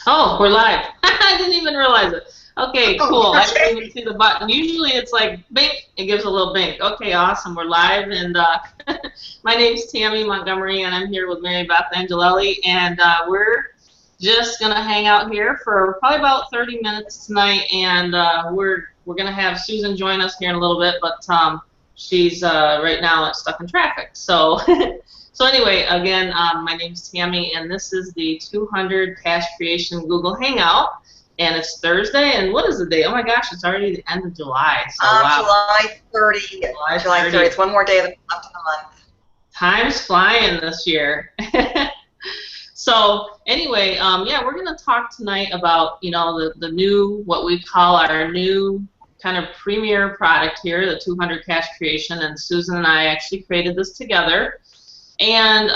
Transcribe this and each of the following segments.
Oh, we're live. I didn't even realize it. Okay, cool. Oh, I okay. didn't even see the button. Usually it's like bink, it gives a little bink. Okay, awesome. We're live, and my name's Tammy Montgomery, and I'm here with Mary Beth Angiolelli, and we're just gonna hang out here for probably about 30 minutes tonight, and we're gonna have Susan join us here in a little bit, but she's right now stuck in traffic. So so anyway, again, my name's Tammy, and this is the 200 Cash Creation Google Hangout, and it's Thursday, and what is the date? Oh my gosh, it's already the end of July, so wow. July 30. July 30. It's one more day left in the month. Time's flying this year. So anyway, yeah, we're going to talk tonight about, you know, the new, what we call our new kind of premier product here, the 200 Cash Creation, and Susan and I actually created this together. And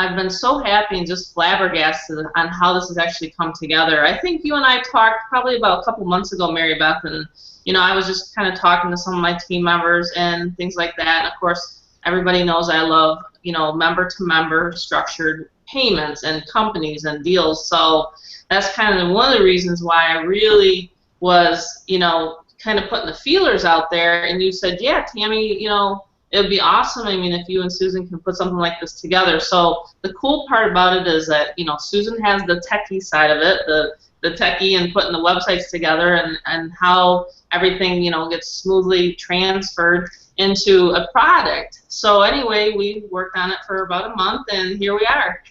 I've been so happy and just flabbergasted on how this has actually come together. I think you and I talked probably about a couple months ago, Mary Beth, and you know, I was just kind of talking to some of my team members and things like that. And of course, everybody knows I love, you know, member-to-member structured payments and companies and deals. So that's kind of one of the reasons why I really was, you know, kind of putting the feelers out there. And you said, yeah, Tammy, you know, it would be awesome. I mean, if you and Susan can put something like this together. So the cool part about it is that, you know, Susan has the techie side of it, the techie and putting the websites together and how everything, you know, gets smoothly transferred into a product. So anyway, we worked on it for about a month, and here we are.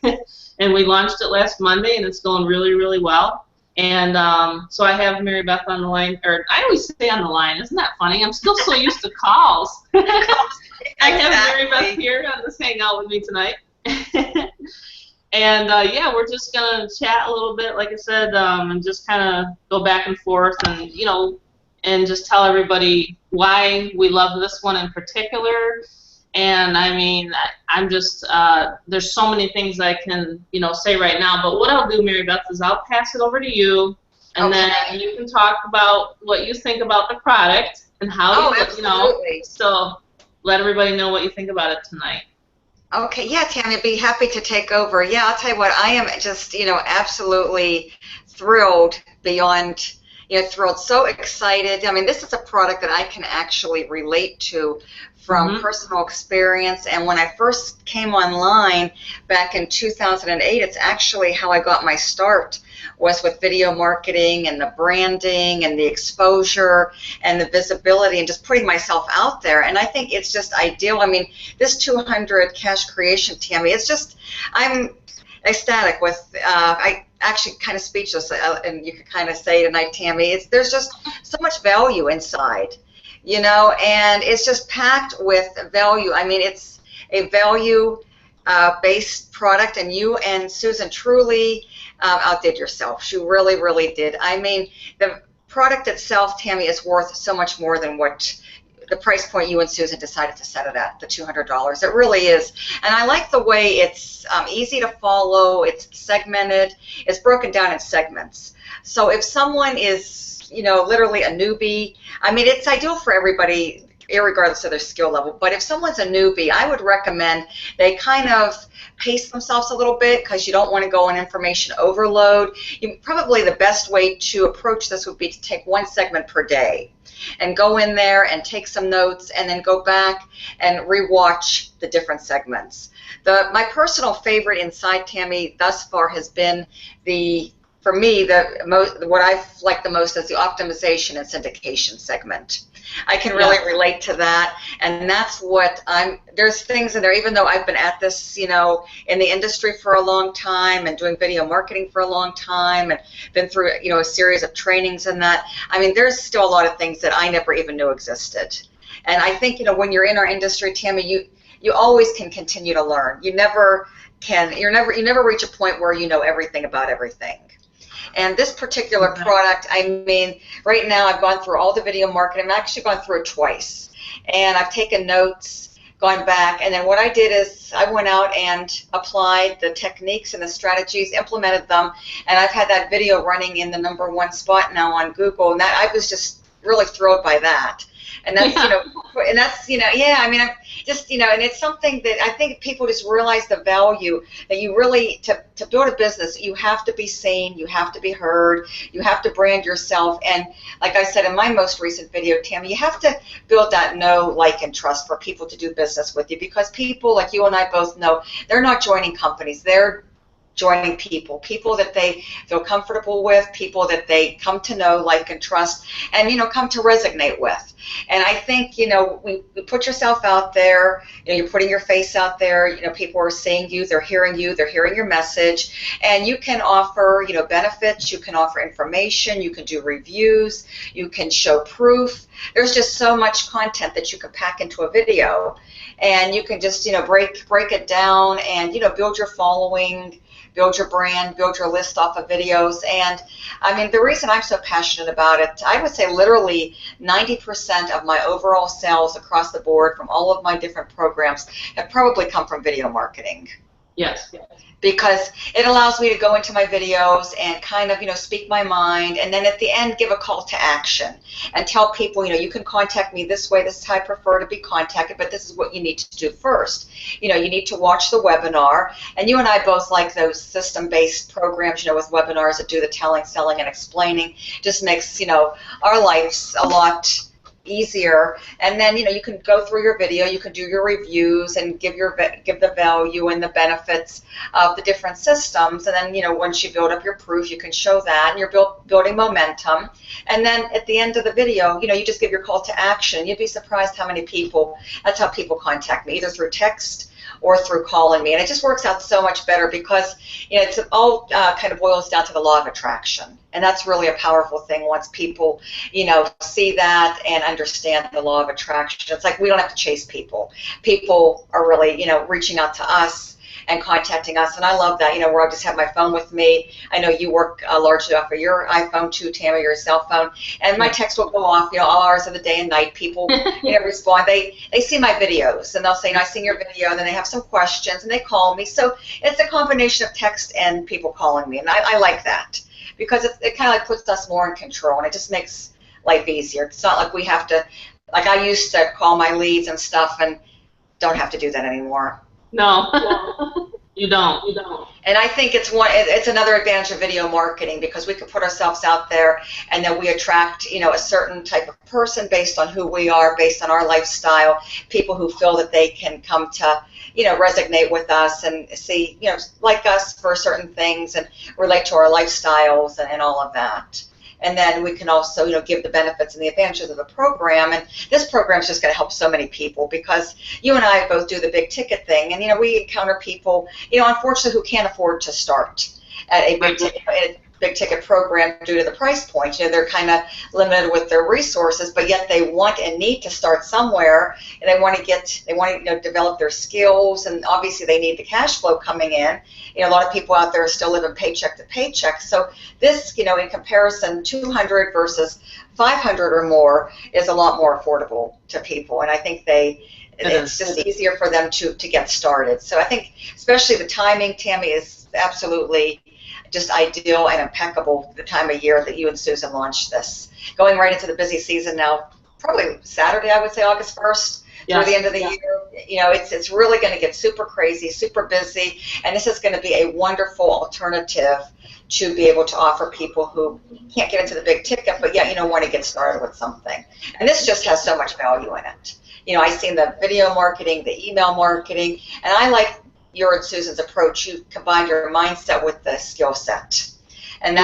And we launched it last Monday, and it's going really, really well. And so I have Mary Beth on the line, or I always say on the line. Isn't that funny? I'm still so used to calls. I have Mary Beth here on this hangout with me tonight. And yeah, we're just gonna chat a little bit, like I said, and just kind of go back and forth, and you know, and just tell everybody why we love this one in particular. And I mean, I'm just there's so many things I can, you know, say right now. But what I'll do, Mary Beth, is I'll pass it over to you, and then you can talk about what you think about the product and how you know. So let everybody know what you think about it tonight. Okay, yeah, Tammy, I'd be happy to take over. Yeah, I'll tell you what, I am just, you know, absolutely thrilled beyond, you know, thrilled, so excited. I mean, this is a product that I can actually relate to from personal experience. And when I first came online back in 2008, it's actually how I got my start, was with video marketing and the branding and the exposure and the visibility and just putting myself out there. And I think it's just ideal. I mean, this 200 Cash Creation, Tammy, it's just, I'm ecstatic with, I actually kind of speechless, and you could kind of say tonight, Tammy, there's just so much value inside, you know, and it's just packed with value. I mean, it's a value-based product, and you and Susan truly outdid yourself. She really, really did. I mean, the product itself, Tammy, is worth so much more than what the price point you and Susan decided to set it at, the $200. It really is. And I like the way it's easy to follow, it's segmented, it's broken down in segments. So if someone is, you know, literally a newbie, I mean, it's ideal for everybody, irregardless of their skill level. But if someone's a newbie, I would recommend they kind of pace themselves a little bit, because you don't want to go on information overload. Probably the best way to approach this would be to take one segment per day and go in there and take some notes and then go back and rewatch the different segments. My personal favorite inside, Tammy, thus far has been for me, what I've liked the most is the optimization and syndication segment. I can really relate to that, and that's what there's things in there, even though I've been at this, you know, in the industry for a long time and doing video marketing for a long time and been through, you know, a series of trainings and that. I mean, there's still a lot of things that I never even knew existed. And I think, you know, when you're in our industry, Tammy, you always can continue to learn. You never reach a point where you know everything about everything. And this particular product, I mean, right now I've gone through all the video marketing. I've actually gone through it twice. And I've taken notes, gone back, and then what I did is I went out and applied the techniques and the strategies, implemented them, and I've had that video running in the #1 spot now on Google, and that I was just really thrilled by that. And that's, and that's, yeah, I mean, just, and it's something that I think people just realize the value that you really, to build a business, you have to be seen, you have to be heard, you have to brand yourself. And like I said in my most recent video, Tammy, you have to build that know, like, and trust for people to do business with you, because people, like you and I both know, they're not joining companies, they're joining people that they feel comfortable with, people that they come to know, like, and trust, and, come to resonate with. And I think, we put yourself out there, you're putting your face out there, people are seeing you, they're hearing your message, and you can offer, benefits, you can offer information, you can do reviews, you can show proof. There's just so much content that you can pack into a video, and you can just, break it down and, build your following, build your brand, build your list off of videos. And I mean, the reason I'm so passionate about it, I would say literally 90% of my overall sales across the board from all of my different programs have probably come from video marketing. Yes. Because it allows me to go into my videos and kind of, speak my mind, and then at the end give a call to action and tell people, you can contact me this way, this is how I prefer to be contacted, but this is what you need to do first. You need to watch the webinar, and you and I both like those system-based programs, with webinars that do the telling, selling, and explaining. Just makes, our lives a lot easier. And then you can go through your video, you can do your reviews and give the value and the benefits of the different systems. And then once you build up your proof, you can show that, and you're building momentum. And then at the end of the video, you just give your call to action. You'd be surprised how many people, that's how people contact me, either through text or through calling me. And it just works out so much better because it's all kind of boils down to the law of attraction. And that's really a powerful thing once people, see that and understand the law of attraction. It's like we don't have to chase people. People are really, reaching out to us and contacting us, and I love that, where I just have my phone with me. I know you work largely off of your iPhone too, Tammy, your cell phone, and my text will go off, all hours of the day and night. People, respond. They see my videos, and they'll say, I seen your video, and then they have some questions, and they call me. So it's a combination of text and people calling me, and I like that because it kind of like puts us more in control, and it just makes life easier. It's not like we have to, like I used to call my leads and stuff, and don't have to do that anymore. No, you don't. And I think it's another advantage of video marketing, because we can put ourselves out there, and then we attract, a certain type of person based on who we are, based on our lifestyle, people who feel that they can come to, resonate with us and see, like us for certain things and relate to our lifestyles and all of that. And then we can also, give the benefits and the advantages of the program. And this program is just going to help so many people, because you and I both do the big ticket thing. And, we encounter people, unfortunately, who can't afford to start at a big ticket program due to the price point. They're kind of limited with their resources, but yet they want and need to start somewhere, and they want to develop their skills, and obviously they need the cash flow coming in. A lot of people out there are still living paycheck to paycheck. So this, in comparison, 200 versus 500 or more is a lot more affordable to people, and I think it's just easier for them to get started. So I think especially the timing, Tammy, is absolutely just ideal and impeccable, the time of year that you and Susan launched this. Going right into the busy season now, probably Saturday, I would say, August 1st. Through the end of the year, it's really going to get super crazy, super busy, and this is going to be a wonderful alternative to be able to offer people who can't get into the big ticket, but yet, want to get started with something. And this just has so much value in it. I've seen the video marketing, the email marketing, and I like your and Susan's approach. You combine your mindset with the skill set, and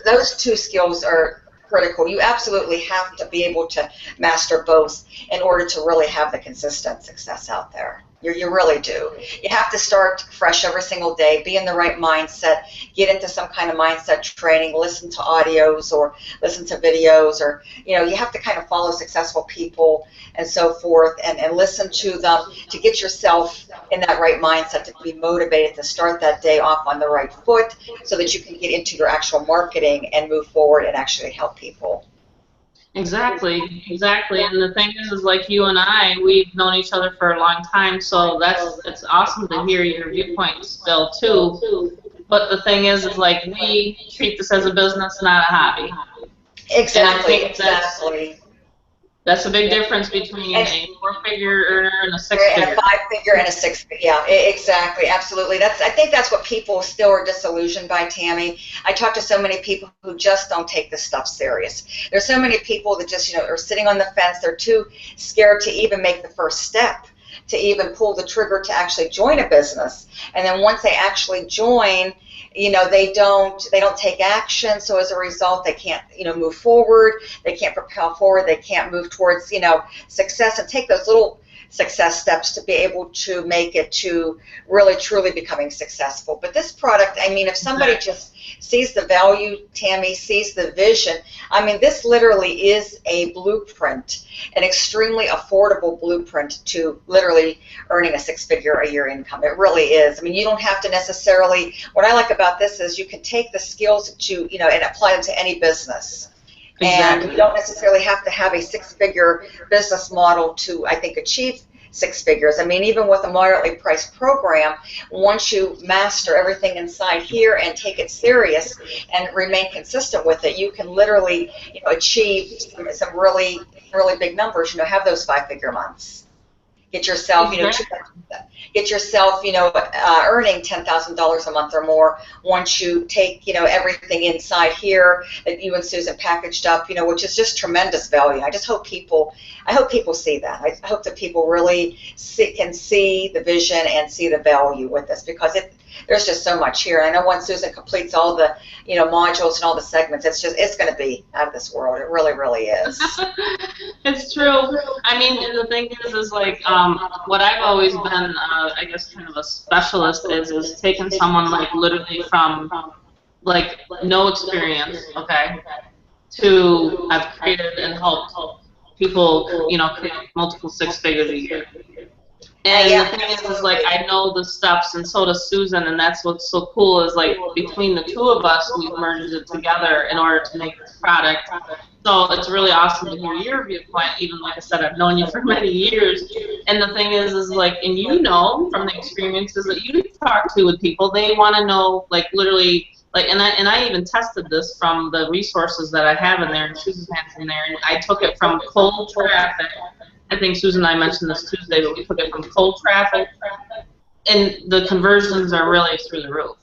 those two skills are critical. You absolutely have to be able to master both in order to really have the consistent success out there. You really do. You have to start fresh every single day, be in the right mindset, get into some kind of mindset training, listen to audios or listen to videos, or, you have to kind of follow successful people and so forth, and listen to them to get yourself in that right mindset, to be motivated to start that day off on the right foot so that you can get into your actual marketing and move forward and actually help people. Exactly. And the thing is like you and I, we've known each other for a long time, so it's awesome to hear your viewpoints still too. But the thing is like we treat this as a business, not a hobby. Exactly. That's a big difference between And a four-figure earner and a and a six-figure. five-figure and a six-figure. Yeah, exactly, absolutely. I think that's what people still are disillusioned by, Tammy. I talk to so many people who just don't take this stuff serious. There's so many people that just, are sitting on the fence. They're too scared to even make the first step, to even pull the trigger to actually join a business. And then once they actually join, they don't take action. So as a result, they can't, move forward. They can't propel forward. They can't move towards, success and take those little success steps to be able to make it to really truly becoming successful. But this product, I mean, if somebody just sees the value, Tammy, sees the vision, I mean, this literally is a blueprint, an extremely affordable blueprint to literally earning a six-figure a year income. It really is. I mean, you don't have to necessarily, what I like about this is you can take the skills that and apply them to any business. Exactly. And you don't necessarily have to have a six-figure business model to, I think, achieve six figures. I mean, even with a moderately priced program, once you master everything inside here and take it serious and remain consistent with it, you can literally, achieve some really, really big numbers. Have those five-figure months. Get yourself, earning $10,000 a month or more once you take, everything inside here that you and Susan packaged up, which is just tremendous value. I hope people see that. I hope that people really can see the vision and see the value with this, because there's just so much here. And I know once Susan completes all the, modules and all the segments, it's going to be out of this world. It really, really is. It's true. I mean, the thing is like, what I've always been, I guess, kind of a specialist is taking someone like literally from like no experience, okay, to I've created and helped people, create multiple six figures a year. And the thing is like, I know the steps, and so does Susan, and that's what's so cool is like between the two of us, we've merged it together in order to make this product. So it's really awesome to hear your viewpoint. Even like I said, I've known you for many years, and the thing is like, and from the experiences that you talk to with people, they want to know like literally. Like, and I even tested this from the resources that I have in there, and Susan has in there, and I took it from cold traffic. I think Susan and I mentioned this Tuesday, but we took it from cold traffic, and the conversions are really through the roof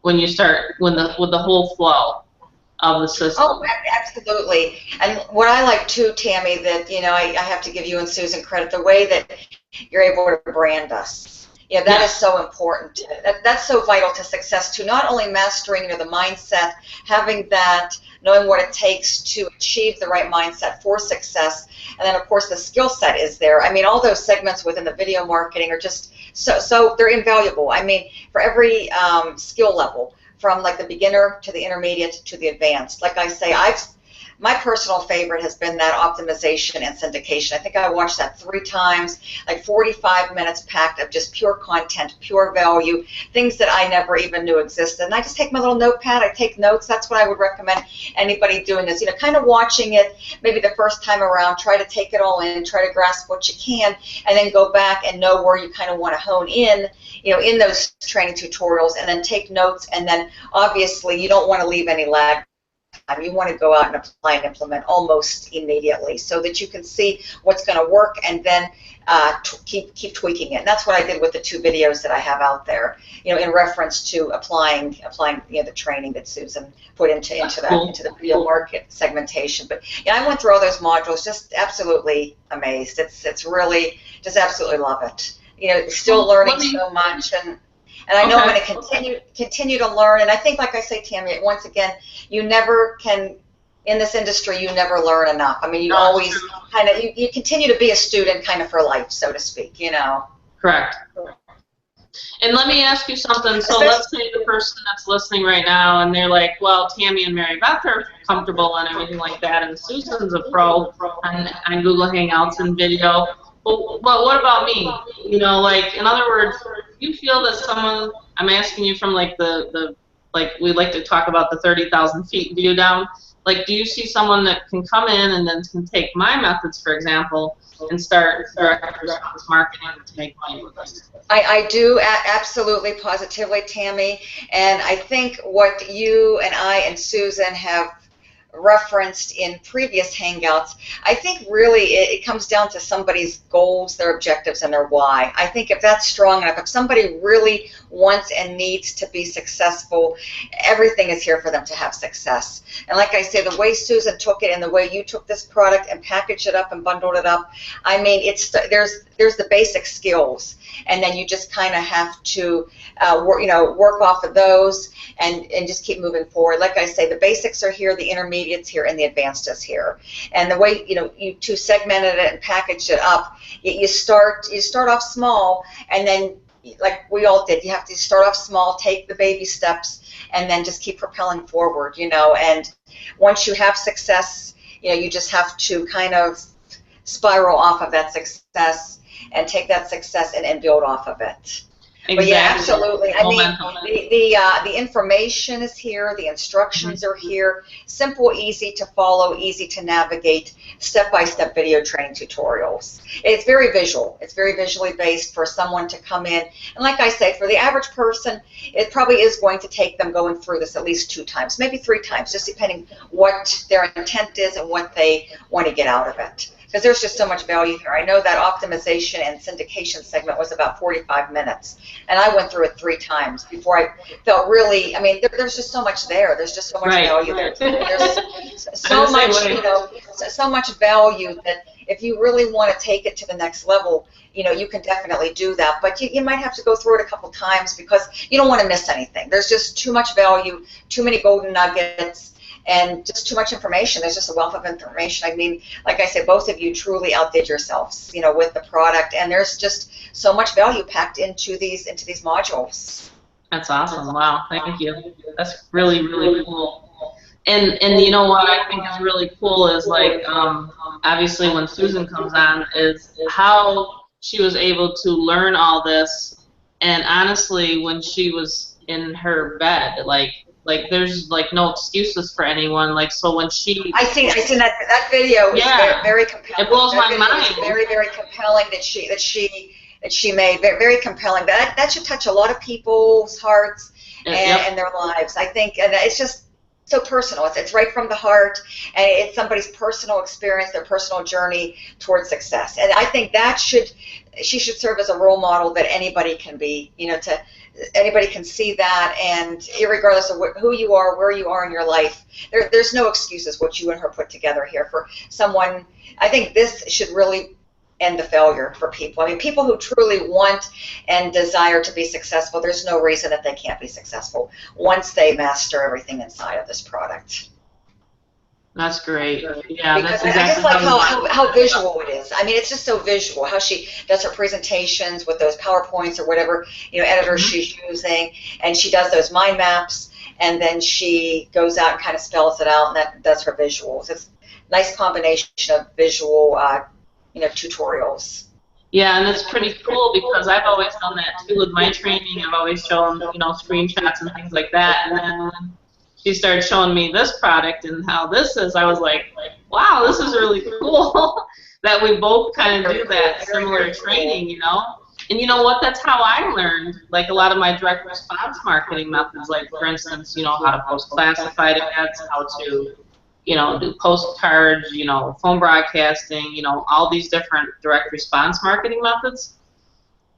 when you start with the whole flow of the system. Oh, absolutely. And what I like too, Tammy, that I have to give you and Susan credit, the way that you're able to brand us. That is so important. That's so vital to success too. Not only mastering, the mindset, having that, knowing what it takes to achieve the right mindset for success, and then of course the skill set is there. I mean, all those segments within the video marketing are just so they're invaluable. I mean, for every skill level, from like the beginner to the intermediate to the advanced. Like I say, my personal favorite has been that optimization and syndication. I think I watched that 3 times, like 45 minutes packed of just pure content, pure value, things that I never even knew existed. And I just take my little notepad, I take notes. That's what I would recommend anybody doing this. Kind of watching it maybe the first time around, try to take it all in, try to grasp what you can, and then go back and know where you kind of want to hone in, in those training tutorials, and then take notes. And then obviously you don't want to leave any lag. You want to go out and apply and implement almost immediately so that you can see what's going to work, and then keep tweaking it. And that's what I did with the 2 videos that I have out there, in reference to applying the training that Susan put into the video market segmentation. But I went through all those modules, just absolutely amazed. It's really just absolutely love it. Still learning so much, and I know I'm going to continue to learn. And I think, like I say, Tammy, once again, you never can, in this industry, you never learn enough. I mean, you always kind of, you continue to be a student kind of for life, so to speak, Correct. And let me ask you something. So let's say the person that's listening right now, and they're like, well, Tammy and Mary Beth are comfortable and everything like that, and Susan's a pro on Google Hangouts and video. But what about me? Like, in other words, you feel that someone, I'm asking you from like like we like to talk about the 30,000 feet view down, like, do you see someone that can come in and then can take my methods, for example, and start direct response marketing to make money with us? I do, absolutely, positively, Tammy. And I think what you and I and Susan have referenced in previous Hangouts, I think really it comes down to somebody's goals, their objectives, and their why. I think if that's strong enough, if somebody really wants and needs to be successful, everything is here for them to have success. And like I say, the way Susan took it and the way you took this product and packaged it up and bundled it up, I mean, there's the basic skills, and then you just kind of have to work off of those and just keep moving forward. Like I say, the basics are here, the intermediates here, and the advanced is here. And the way you two segmented it and packaged it up, you start off small, and then like we all did, you have to start off small, take the baby steps, and then just keep propelling forward. And once you have success, you just have to kind of spiral off of that success and take that success and build off of it. Exactly. But yeah, absolutely. I mean, the information is here, the instructions are here, simple, easy to follow, easy to navigate, step-by-step video training tutorials. It's very visual. It's very visually based for someone to come in. And like I say, for the average person, it probably is going to take them going through this at least 2 times, maybe 3 times, just depending what their intent is and what they want to get out of it. Because there's just so much value here. I know that optimization and syndication segment was about 45 minutes, and I went through it 3 times before I felt really, I mean, there's just so much there. There's just so much value there. There's so much, so much value that if you really want to take it to the next level, you can definitely do that. But you might have to go through it a couple times because you don't want to miss anything. There's just too much value, too many golden nuggets, and just too much information. There's just a wealth of information. I mean, like I said, both of you truly outdid yourselves, with the product, and there's just so much value packed into these modules. That's awesome. Wow, thank you. That's really, really cool. And you know what I think is really cool is like obviously when Susan comes on is how she was able to learn all this, and honestly when she was in her bed, like there's like no excuses for anyone. Like so when she I seen that video is very compelling. It blows my mind. Very, very compelling that she made. Very, very compelling. That should touch a lot of people's hearts and their lives. I think, and it's just so personal. It's right from the heart, and it's somebody's personal experience, their personal journey towards success. And I think she should serve as a role model that anybody can be. Anybody can see that, and regardless of who you are, where you are in your life, there's no excuses what you and her put together here for someone. I think this should really end the failure for people. I mean, people who truly want and desire to be successful, there's no reason that they can't be successful once they master everything inside of this product. That's great. Yeah, because that's exactly I just like how visual it is. I mean, it's just so visual, how she does her presentations with those PowerPoints or whatever editor she's using, and she does those mind maps, and then she goes out and kind of spells it out, and that's her visuals. It's a nice combination of visual, tutorials. Yeah, and it's pretty cool because I've always done that too with my training. I've always shown screenshots and things like that, and then when she started showing me this product and how this is, I was like, wow, this is really cool that we both kind of do that similar training, And you know what? That's how I learned, like, a lot of my direct response marketing methods, like, for instance, how to post classified ads, how to, do postcards, phone broadcasting, all these different direct response marketing methods.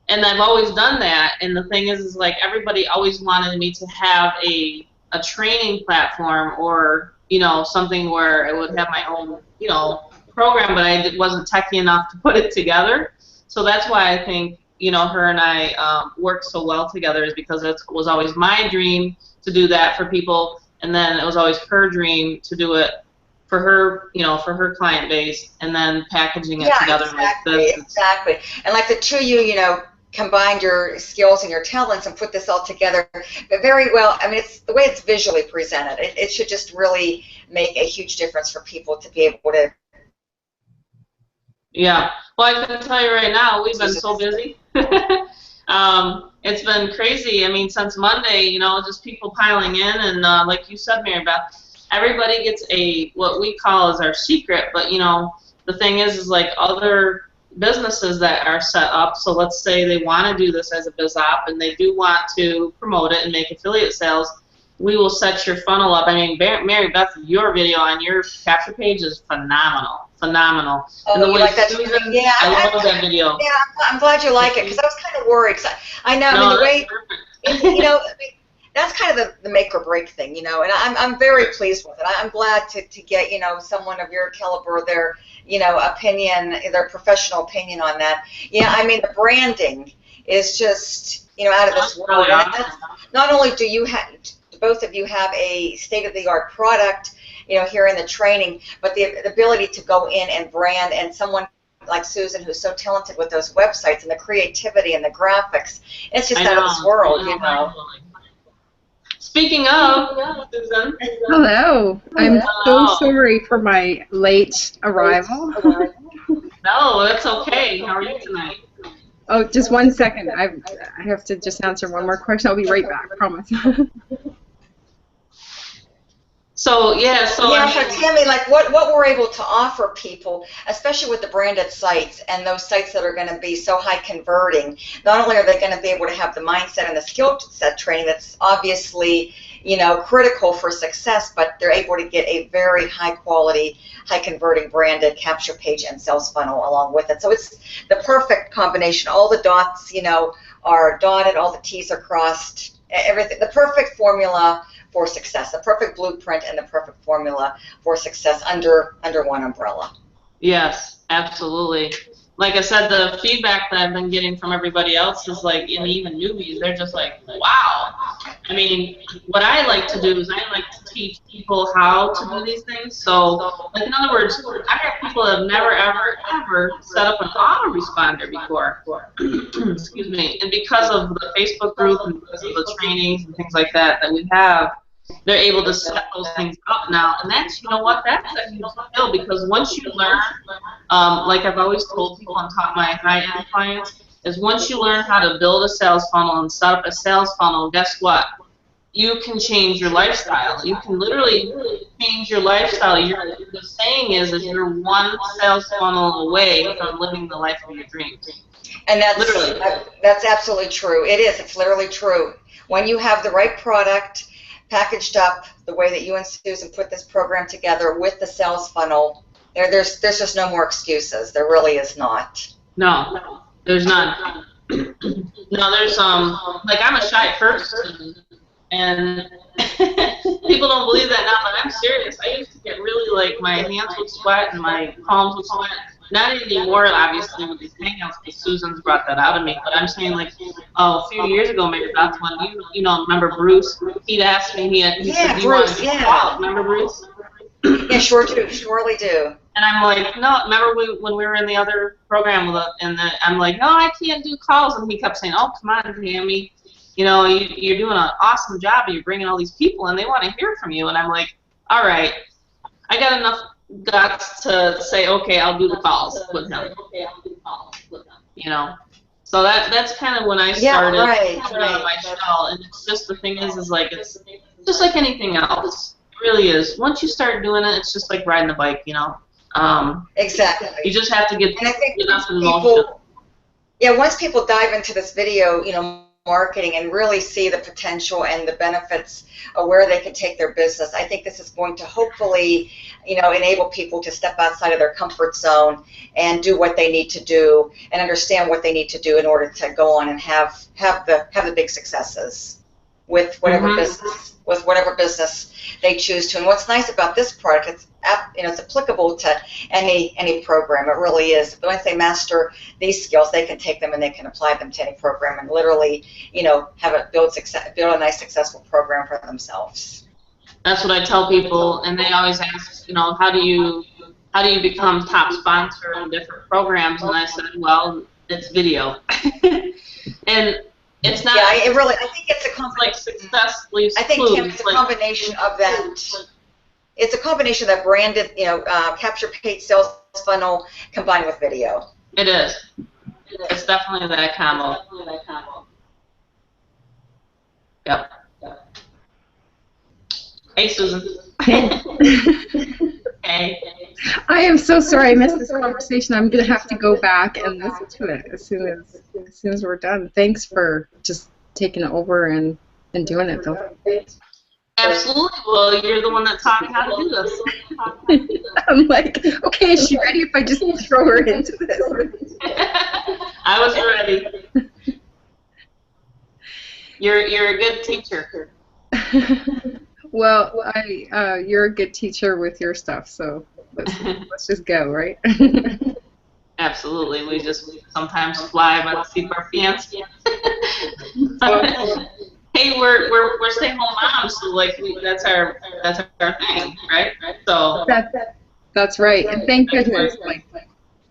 And I've always done that. And the thing is like, everybody always wanted me to have a training platform or, something where I would have my own, program, but I wasn't techy enough to put it together. So that's why I think, her and I worked so well together, is because it was always my dream to do that for people, and then it was always her dream to do it for her, for her client base, and then packaging it together like this. Exactly. And like the two of you, combined your skills and your talents and put this all together very well. I mean, it's the way it's visually presented. It should just really make a huge difference for people to be able to. Yeah. Well, I can tell you right now, we've been so busy. It's been crazy. I mean, since Monday, just people piling in, and like you said, Mary Beth, everybody gets what we call as our secret. But the thing is like other businesses that are set up. So let's say they want to do this as a biz op, and they do want to promote it and make affiliate sales. we will set your funnel up. I mean, Mary Beth, your video on your capture page is phenomenal, phenomenal. Oh, and the you way like that? Susan, Yeah, I love that video. Yeah, I'm glad you like it because I was kind of worried. 'Cause I know, No, I mean, the way, perfect. you know, I mean, that's kind of the make or break thing, you know, and I'm very pleased with it. I'm glad to get, you know, someone of your caliber, their, you know, opinion, their professional opinion on that. Yeah, I mean, the branding is just, you know, out of this world. Really And awesome. that's, not only do you have, both of you have a state-of-the-art product, you know, here in the training, but the ability to go in and brand, and someone like Susan who's so talented with those websites and the creativity and the graphics, it's just out of this world, you know. Speaking of, Susan. Hello. I'm so Hello. sorry for my late arrival. No, that's okay. How are you tonight? Oh, just 1 second. I have to just answer one more question. I'll be right back, promise. So yeah, so Yeah, I so mean, Tammy, like what we're able to offer people, especially with the branded sites and those sites that are going to be so high converting, not only are they going to be able to have the mindset and the skill set training that's obviously, you know, critical for success, but they're able to get a very high quality, high converting branded capture page and sales funnel along with it. So it's the perfect combination. All the dots, you know, are dotted, all the T's are crossed, everything, the perfect formula for success, the perfect blueprint and the perfect formula for success under one umbrella. yes, absolutely. Like I said, the feedback that I've been getting from everybody else is like, and even newbies, they're just like, wow. I mean, what I like to do is I like to teach people how to do these things. So, like in other words, I have people that have never, ever, ever set up an autoresponder before. Excuse me. And because of the Facebook group and because of the trainings and things like that we have, they're able to set those things up now. And that's, you know what, that's a huge skill because once you learn, like I've always told people and taught my high-end clients, is once you learn how to build a sales funnel and set up a sales funnel, guess what? You can change your lifestyle. You can literally change your lifestyle. The saying is you're one sales funnel away from living the life of your dreams. And Literally. that's absolutely true. It is. It's literally true. When you have the right product packaged up the way that you and Susan put this program together with the sales funnel, there's just no more excuses. There really is not. No, there's none. No, there's like I'm a shy person, and people don't believe that now, but I'm serious. I used to get really like my hands would sweat and my palms would sweat. Not anymore, obviously, with these hangouts, because Susan's brought that out of me. But I'm saying, like, a few years ago, maybe that's when you know, remember Bruce? He'd asked me, he said, "Do you want to call?" Remember Bruce? Yeah, surely do. And I'm like, no. Remember when we were in the other program, I'm like, no, I can't do calls. And he kept saying, oh, come on, Tammy, you know, you're doing an awesome job, and you're bringing all these people, and they want to hear from you. And I'm like, all right, I got enough guts to say, okay, I'll do the calls with him. You know, so that's kind of when I started my shell. And it's just the thing is like it's just like anything else. It really is. Once you start doing it, it's just like riding a bike. You know. Exactly. You just have to get enough in motion. People, yeah, once people dive into this video, you know, marketing and really see the potential and the benefits of where they can take their business, I think this is going to hopefully, you know, enable people to step outside of their comfort zone and do what they need to do and understand what they need to do in order to go on and have the big successes with whatever business they choose to. And what's nice about this product, it's applicable to any program. It really is. Once they master these skills, they can take them and they can apply them to any program and literally, you know, build a nice successful program for themselves. That's what I tell people, and they always ask, you know, how do you become top sponsor in different programs? And I said, well, it's video, and it's not. Yeah, I think it's a like success leaves I think clues. Tim, it's a combination of that. It's a combination of that branded, you know, capture page sales funnel combined with video. It is. It's definitely that combo. Yep. Hey, Susan. Hey. Hey. I am so sorry I missed this conversation. I'm going to have to go back and listen to it as soon as we're done. Thanks for just taking it over and doing it, though. Absolutely. Well, you're the one that taught me how to do this. I'm like, okay, is she ready if I just throw her into this? I was ready. You're a good teacher. Well, you're a good teacher with your stuff, so let's just go, right? Absolutely. We just sometimes fly by the seat of our pants. Hey, we're stay home moms, so like that's our thing, right? So That's right, and thank goodness, like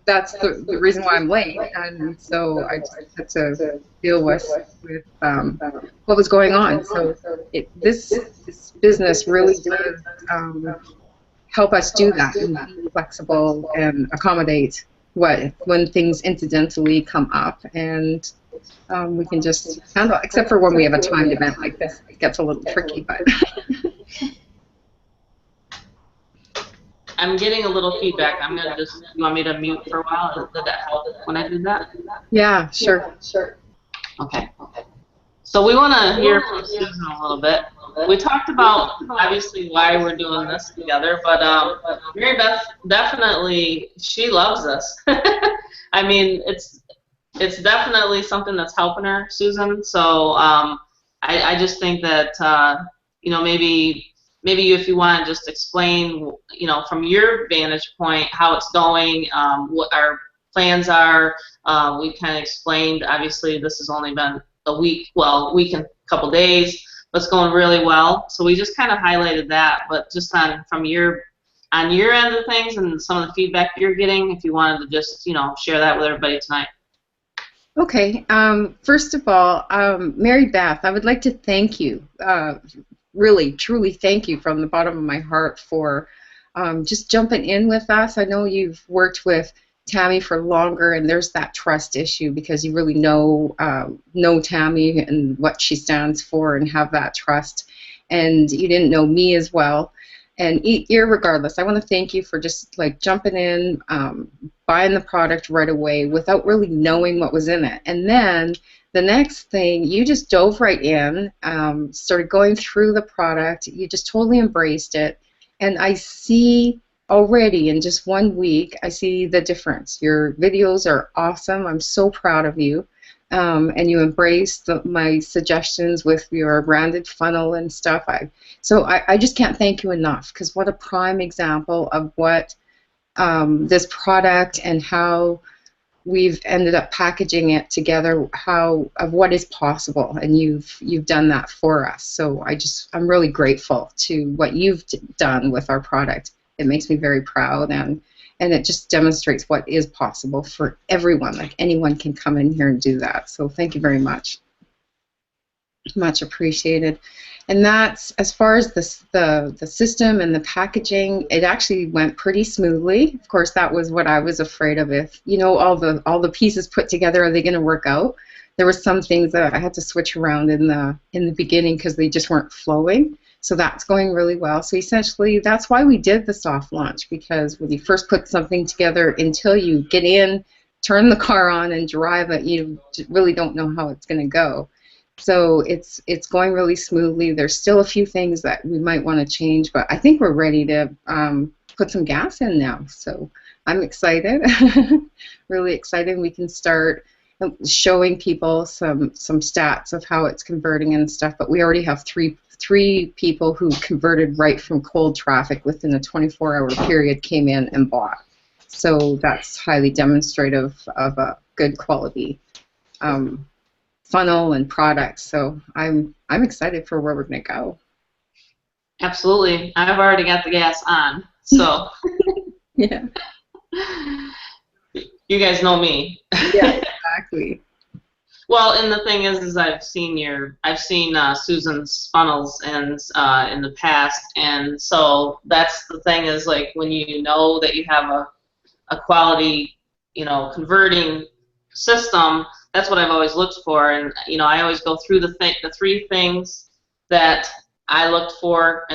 that's the reason why I'm late, and so I just had to deal with what was going on. So this business really does help us do that and be flexible and accommodate when things incidentally come up, and we can just handle it, except for when we have a timed event like this. It gets a little tricky, but I'm getting a little feedback. I'm gonna just. You want me to mute for a while? Did that help when I did that? yeah, sure. Okay. So we want to hear from Susan a little bit. We talked about obviously why we're doing this together, but Mary Beth definitely she loves this. I mean, it's definitely something that's helping her, Susan. So I just think that maybe if you want to just explain from your vantage point how it's going, what our plans are. We kind of explained. Obviously, this has only been a week and a couple days, but it's going really well. So we just kind of highlighted that, but just from your end of things and some of the feedback you're getting, if you wanted to just share that with everybody tonight. Okay. First of all, Mary Beth, I would like to thank you, really, truly thank you from the bottom of my heart for just jumping in with us. I know you've worked with Tammy for longer, and there's that trust issue because you really know Tammy and what she stands for and have that trust, and you didn't know me as well. And irregardless, I want to thank you for just like jumping in, buying the product right away without really knowing what was in it. And then the next thing, you just dove right in, started going through the product. You just totally embraced it. And I see already in just 1 week, I see the difference. Your videos are awesome. I'm so proud of you. And you embraced my suggestions with your branded funnel and stuff. So I just can't thank you enough, because what a prime example of what this product and how we've ended up packaging it together, of what is possible, and you've done that for us. So I'm really grateful to what you've done with our product. It makes me very proud, and it just demonstrates what is possible for everyone. Like anyone can come in here and do that. So thank you very much. Much appreciated. And that's, as far as the system and the packaging, it actually went pretty smoothly. Of course, that was what I was afraid of. If all the pieces put together, are they going to work out? There were some things that I had to switch around in the beginning because they just weren't flowing. So that's going really well. So essentially, that's why we did the soft launch, because when you first put something together, until you get in, turn the car on, and drive it, you really don't know how it's going to go. So it's going really smoothly. There's still a few things that we might want to change, but I think we're ready to put some gas in now. So I'm excited, really excited. We can start showing people some stats of how it's converting and stuff. But we already have three people who converted right from cold traffic within a 24-hour period, came in and bought. So that's highly demonstrative of a good quality funnel and product. So I'm excited for where we're going to go. Absolutely. I've already got the gas on. So yeah. You guys know me. Yeah, exactly. Well, and the thing is I've seen Susan's funnels and in the past, and so that's the thing is, like, when you know that you have a quality, converting system, that's what I've always looked for. And I always go through the three things that I look for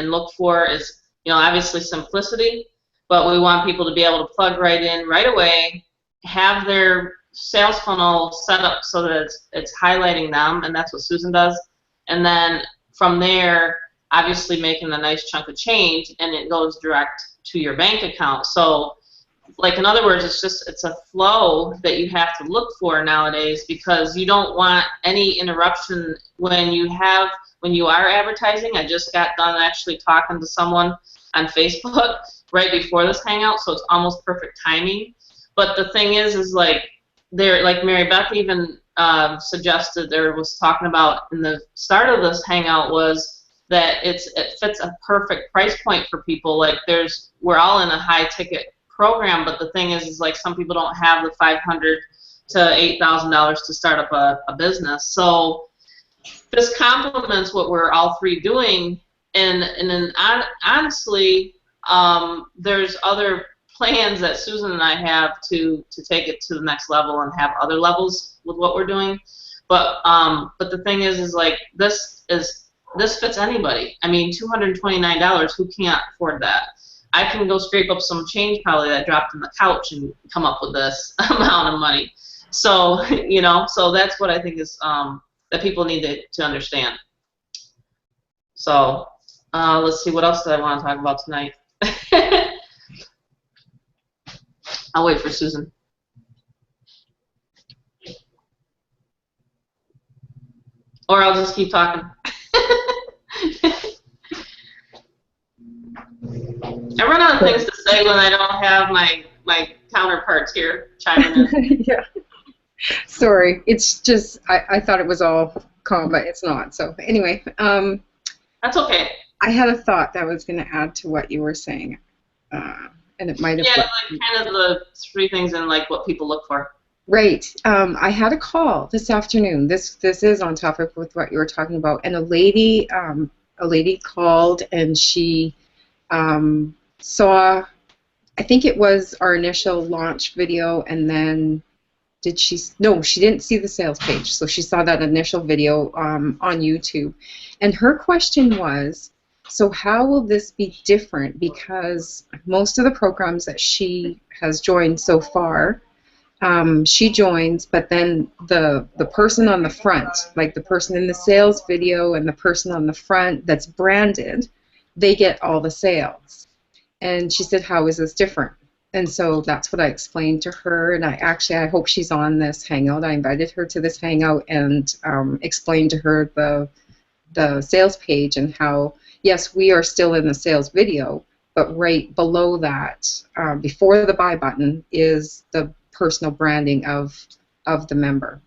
is, obviously simplicity, but we want people to be able to plug right in right away, have their sales funnel set up so that it's highlighting them, and that's what Susan does. And then from there, obviously making a nice chunk of change, and it goes direct to your bank account. So, like, in other words, it's a flow that you have to look for nowadays, because you don't want any interruption when you are advertising. I just got done actually talking to someone on Facebook right before this hangout, so it's almost perfect timing. But the thing is like Mary Beth even suggested, or was talking about in the start of this hangout, was that it fits a perfect price point for people. Like, we're all in a high ticket program, but the thing is like, some people don't have the $500 to $8,000 to start up a business. So this complements what we're all three doing, and then honestly, there's other plans that Susan and I have to take it to the next level and have other levels with what we're doing. But the thing is like, this fits anybody. I mean, $229, who can't afford that? I can go scrape up some change probably that dropped in the couch and come up with this amount of money. So, so that's what I think is that people need to understand. So let's see, what else do I want to talk about tonight? I'll wait for Susan. Or I'll just keep talking. I run out of things to say when I don't have my counterparts here chiming in. Yeah. Sorry. It's just, I thought it was all calm, but it's not. So anyway. That's okay. I had a thought that I was going to add to what you were saying. And it might have... Yeah, like kind of the three things and like what people look for. Right. I had a call this afternoon. This is on topic with what you were talking about. And a lady called, and she saw, I think it was our initial launch video, and then no, she didn't see the sales page. So she saw that initial video on YouTube. And her question was, so how will this be different? Because most of the programs that she has joined so far, she joins, but then the person on the front, like the person in the sales video and the person on the front that's branded, they get all the sales. And she said, how is this different? And so that's what I explained to her, and I hope she's on this hangout. I invited her to this hangout and explained to her the sales page and how, yes, we are still in the sales video, but right below that, before the buy button, is the personal branding of the member.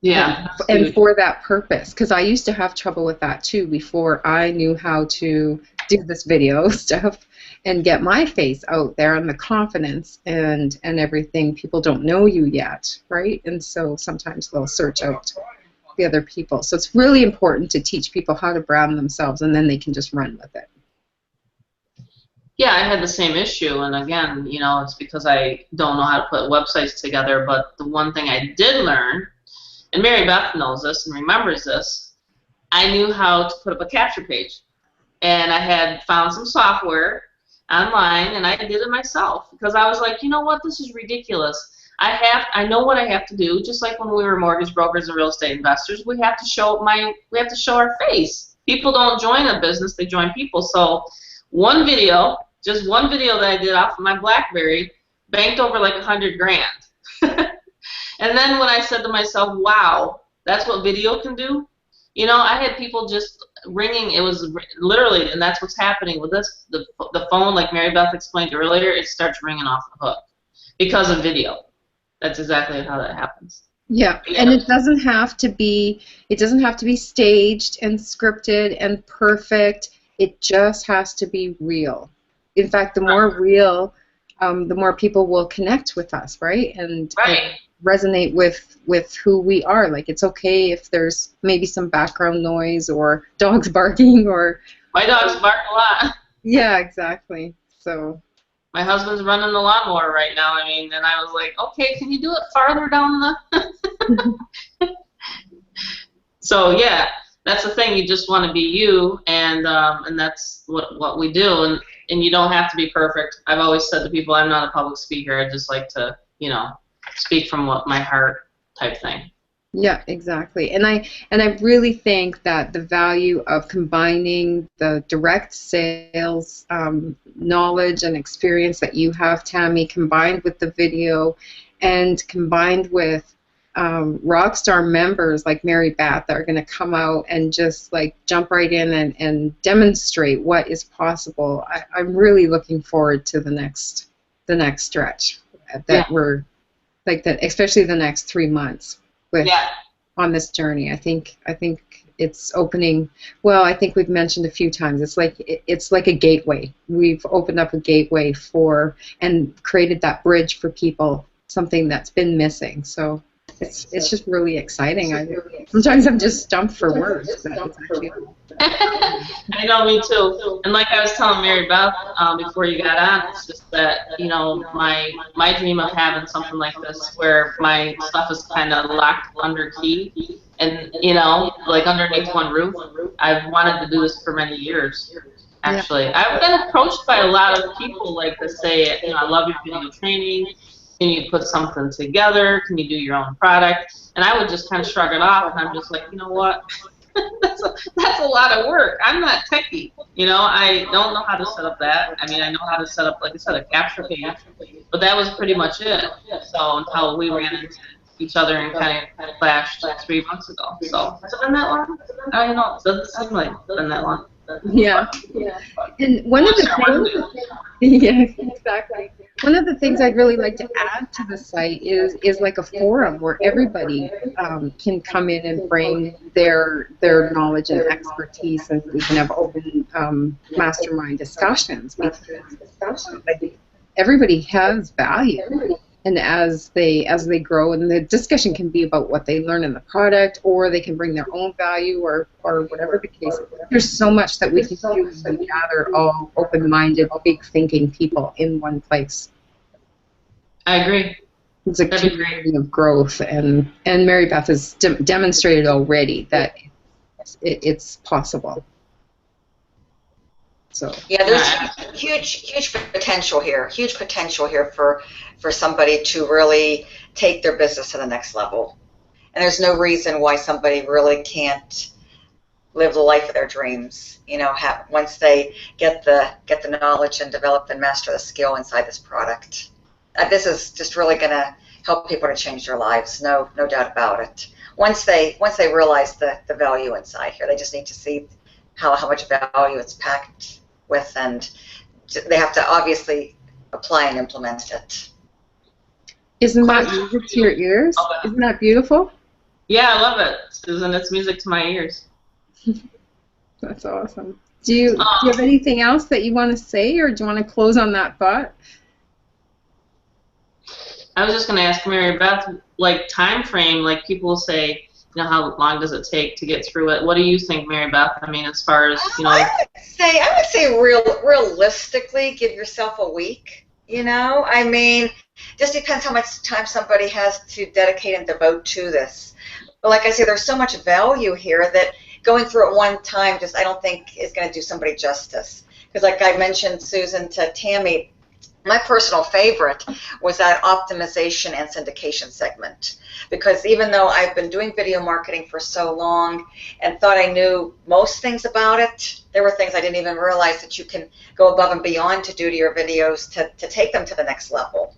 Yeah. And for that purpose, because I used to have trouble with that too before I knew how to do this video stuff and get my face out there and the confidence and everything. People don't know you yet, right? And so sometimes they'll search out the other people. So it's really important to teach people how to brand themselves, and then they can just run with it. Yeah, I had the same issue, and again, it's because I don't know how to put websites together. But the one thing I did learn, and Mary Beth knows this and remembers this, I knew how to put up a capture page. And I had found some software online, and I did it myself because I was like, you know what, this is ridiculous. I know what I have to do, just like when we were mortgage brokers and real estate investors. We have to show our face. People don't join a business, they join people. So just one video that I did off of my BlackBerry banked over like $100 grand. And then when I said to myself, wow, that's what video can do, I had people just ringing. It was literally, and that's what's happening with this. The phone, like Mary Beth explained earlier, it starts ringing off the hook because of video. That's exactly how that happens. Yeah, and it doesn't have to be staged and scripted and perfect. It just has to be real. In fact, the more real, the more people will connect with us, right? And resonate with who we are. Like, it's okay if there's maybe some background noise or dogs barking or... My dogs bark a lot. Yeah, exactly. So... My husband's running the lawnmower right now, and I was like, okay, can you do it farther down the... So, yeah, that's the thing. You just want to be you, and that's what we do, and you don't have to be perfect. I've always said to people, I'm not a public speaker. I just like to, speak from my heart type thing. Yeah, exactly. And I really think that the value of combining the direct sales knowledge and experience that you have, Tammy, combined with the video and combined with Rockstar members like Mary Beth that are going to come out and just like jump right in and demonstrate what is possible. I'm really looking forward to the next stretch Yeah. that we're like that, especially the next 3 months with Yeah. on this journey. I think it's opening. Well, I think we've mentioned a few times. It's like a gateway. We've opened up a gateway for and created that bridge for people. Something that's been missing. So it's just really exciting. Sometimes I'm just stumped for words. But it's actually, I know, me too. And like I was telling Mary Beth before you got on, it's just that, you know, my dream of having something like this where my stuff is kind of locked under key and, you know, like underneath one roof. I've wanted to do this for many years, actually. yeah. I've been approached by a lot of people like to say, you know, I love your video training. Can you put something together? Can you do your own product? And I would just kind of shrug it off, and I'm just like, you know what? that's a lot of work. I'm not techie. You know, I don't know how to set up that. I mean, I know how to set up, like I said, a capture page, but that was pretty much it. So until we ran into each other and kind of clashed 3 months ago. So has it been that long? I don't know. It doesn't seem like it's been that long. Yeah. And one of the things, yeah, exactly. One of the things I'd really like to add to the site is like a forum where everybody can come in and bring their knowledge and expertise, and we can have open mastermind discussions. Because everybody has value, and as they grow, and the discussion can be about what they learn in the product, or they can bring their own value, or whatever the case. There's so much that we can do when we gather all open-minded, big-thinking people in one place. I agree. It's a community of growth, and Mary Beth has demonstrated already that it's possible. So yeah, there's huge potential here. Huge potential here for somebody to really take their business to the next level. And there's no reason why somebody really can't live the life of their dreams. You know, once they get the knowledge and develop and master the skill inside this product. This is just really going to help people to change their lives. No doubt about it. Once they realize the value inside here, they just need to see how much value it's packed with, and they have to obviously apply and implement it. Isn't that music to your ears? Isn't that beautiful? Yeah, I love it, Susan. It's music to my ears. That's awesome. Do you have anything else that you want to say, or do you want to close on that thought? I was just going to ask Mary Beth, like time frame, like people say, you know, how long does it take to get through it? What do you think, Mary Beth? I mean, as far as, you know. I would say realistically, give yourself a week, you know? I mean, just depends how much time somebody has to dedicate and devote to this. But like I say, there's so much value here that going through it one time just I don't think is going to do somebody justice. Because like I mentioned, Susan, to Tammy, my personal favorite was that optimization and syndication segment, because even though I've been doing video marketing for so long and thought I knew most things about it, there were things I didn't even realize that you can go above and beyond to do to your videos to take them to the next level.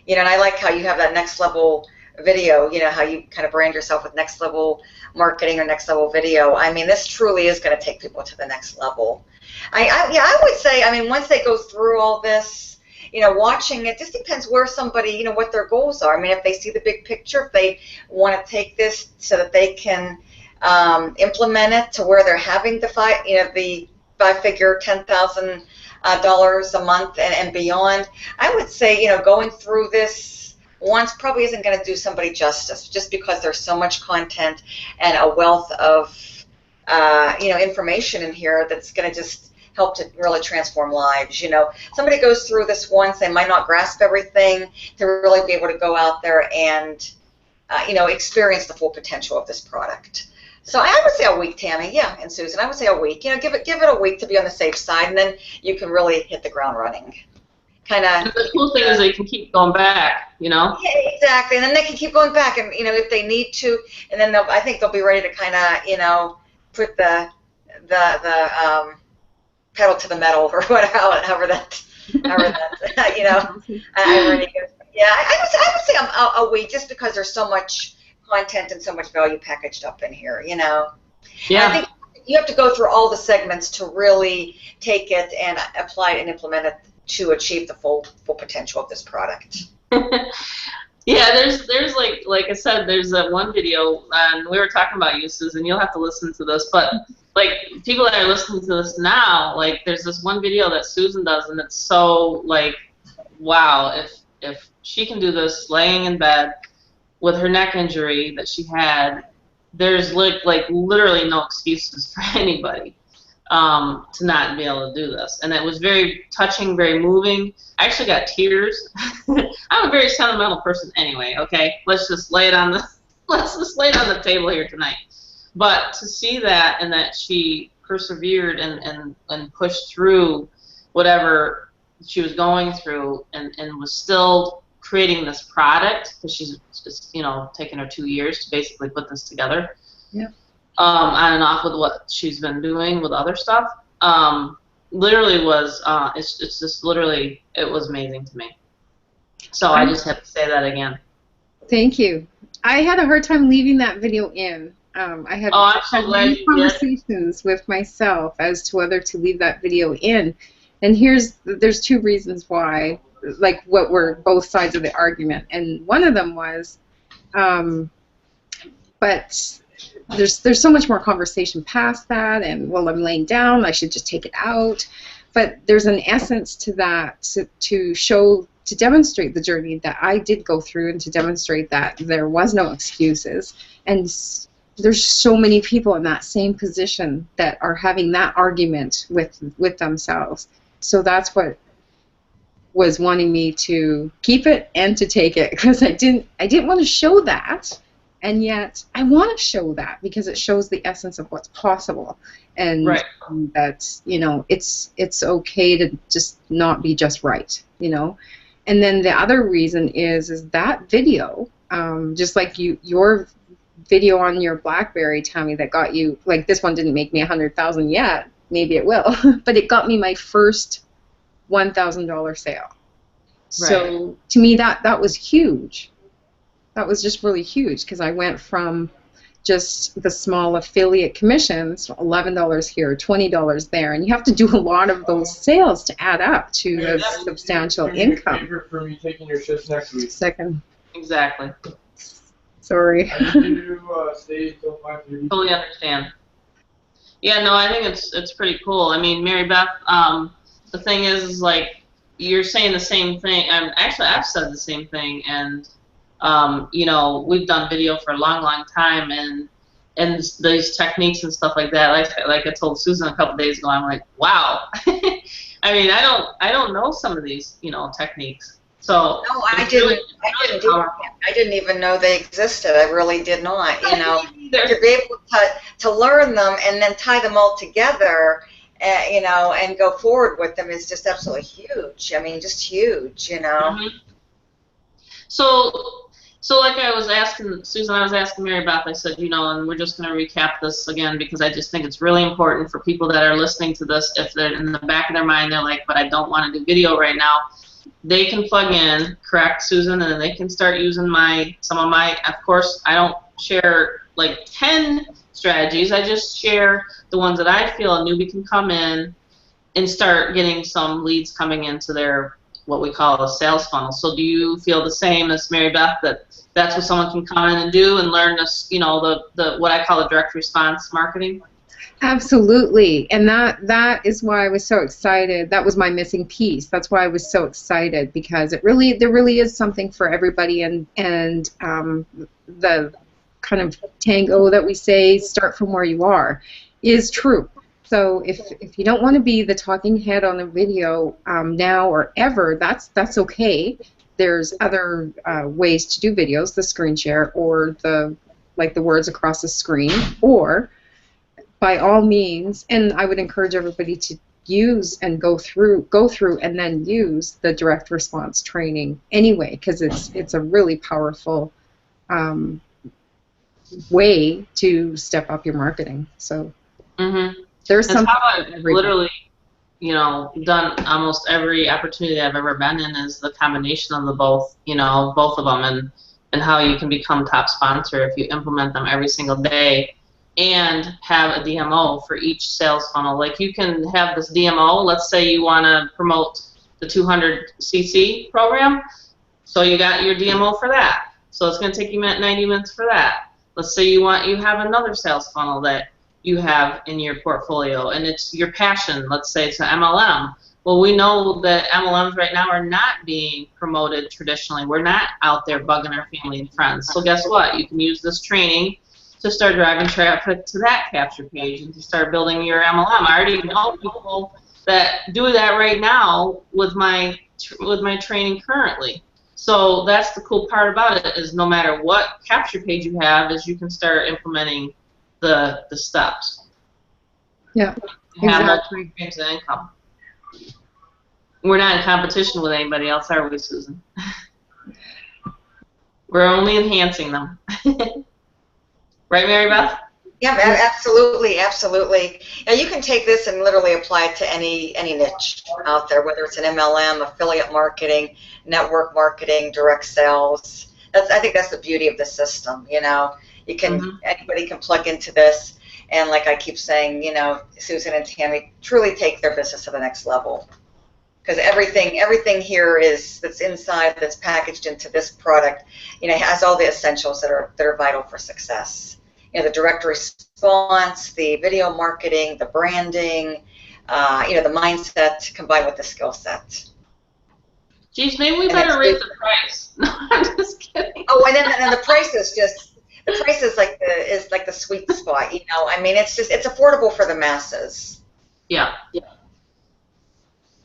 You know, and I like how you have that next level video, you know, how you kind of brand yourself with next level marketing or next level video. I mean, this truly is going to take people to the next level. I would say, I mean, once they go through all this, you know, watching it just depends where somebody, you know, what their goals are. I mean, if they see the big picture, if they want to take this so that they can implement it to where they're having the five-figure $10,000 a month and beyond, I would say, you know, going through this once probably isn't going to do somebody justice, just because there's so much content and a wealth of you know, information in here that's going to just help to really transform lives. You know, somebody goes through this once, they might not grasp everything to really be able to go out there and, you know, experience the full potential of this product. So I would say a week, Tammy, yeah, and Susan, I would say a week. You know, give it a week to be on the safe side, and then you can really hit the ground running. kind And of. the cool thing is they can keep going back, you know? Yeah, exactly. And then they can keep going back, and if they need to, and then I think they'll be ready to kind of put the pedal to the metal or whatever, however that irony goes. Yeah, I would say I'll wait just because there's so much content and so much value packaged up in here. And I think you have to go through all the segments to really take it and apply it and implement it to achieve the full potential of this product. Yeah, there's like I said, there's that one video, and we were talking about uses, and you'll have to listen to this, but like people that are listening to this now, like there's this one video that Susan does, and it's so like, wow, if she can do this laying in bed with her neck injury that she had, there's like literally no excuses for anybody to not be able to do this. And it was very touching, very moving. I actually got tears. I'm a very sentimental person anyway, okay? Let's just lay it on the table here tonight. But to see that, and that she persevered and pushed through whatever she was going through, and was still creating this product, because she's just, taken her 2 years to basically put this together. Yeah. On and off with what she's been doing with other stuff. Literally was, it's just literally, it was amazing to me. So I just have to say that again. Thank you. I had a hard time leaving that video in. I had many conversations with myself as to whether to leave that video in. And there's two reasons why, like what were both sides of the argument. And one of them was, but there's so much more conversation past that, and well, I'm laying down, I should just take it out. But there's an essence to that to demonstrate the journey that I did go through, and to demonstrate that there was no excuses. And there's so many people in that same position that are having that argument with themselves. So that's what was wanting me to keep it and to take it, because I didn't want to show that. And yet, I want to show that because it shows the essence of what's possible, and right. That it's okay to just not be just right, And then the other reason is that video, just like your video on your BlackBerry, Tammy, that got you, like this one didn't make me 100,000 yet, maybe it will, but it got me my first $1,000 sale. Right. So to me, that was huge. That was just really huge, because I went from just the small affiliate commissions, $11 here, $20 there, and you have to do a lot of those sales to add up to a substantial income. For me taking your shifts next week. Second. Exactly. Sorry. I need you to stay until 5:30. Totally understand. Yeah, no, I think it's pretty cool. I mean, Mary Beth, the thing is like you're saying the same thing. Actually, I've said the same thing, and we've done video for a long time, and these techniques and stuff like that. Like I told Susan a couple days ago, I'm like, wow. I mean, I don't know some of these techniques. So no, I didn't even know they existed. I really did not. To be able to learn them and then tie them all together, and go forward with them is just absolutely huge. I mean, just huge. Mm-hmm. So like I was asking Susan, I was asking Mary Beth, I said, and we're just going to recap this again, because I just think it's really important for people that are listening to this, if they're in the back of their mind, they're like, but I don't want to do video right now. They can plug in, correct, Susan, and then they can start using some of my, of course, I don't share like 10 strategies. I just share the ones that I feel a newbie can come in and start getting some leads coming into their, what we call a sales funnel. So do you feel the same as Mary Beth, that that's what someone can come in and do and learn this, the what I call the direct response marketing? Absolutely, and that is why I was so excited. That was my missing piece. That's why I was so excited, because there really is something for everybody, and the kind of tango that we say, start from where you are, is true. So if you don't want to be the talking head on a video now or ever, that's okay. There's other ways to do videos, the screen share, or the words across the screen, or by all means, and I would encourage everybody use and go through and then use the direct response training anyway, because it's a really powerful way to step up your marketing. So there's That's something how for I've everybody. literally, done almost every opportunity I've ever been in is the combination of the both of them, and how you can become top sponsor if you implement them every single day and have a DMO for each sales funnel. Like, you can have this DMO, let's say you want to promote the 200cc program, so you got your DMO for that. So it's going to take you 90 minutes for that. Let's say you have another sales funnel that you have in your portfolio, and it's your passion. Let's say it's an MLM. Well, we know that MLMs right now are not being promoted traditionally. We're not out there bugging our family and friends. So guess what? You can use this training to start driving traffic to that capture page and to start building your MLM. I already know people that do that right now with my training currently. So that's the cool part about it, is no matter what capture page you have, is you can start implementing the steps. Yeah, Have multiple exactly. streams of income. We're not in competition with anybody else, are we, Susan? We're only enhancing them. Right, Mary Beth? Yeah, absolutely, absolutely. Now you can take this and literally apply it to any niche out there, whether it's an MLM, affiliate marketing, network marketing, direct sales. I think that's the beauty of the system. You can anybody can plug into this, and like I keep saying, Susan and Tammy truly take their business to the next level. Because everything here that's inside, that's packaged into this product, has all the essentials that are vital for success. The direct response, the video marketing, the branding, the mindset combined with the skill set. Geez, maybe we better raise the price. No, I'm just kidding. Oh, and the price is like the sweet spot. I mean, it's affordable for the masses. Yeah.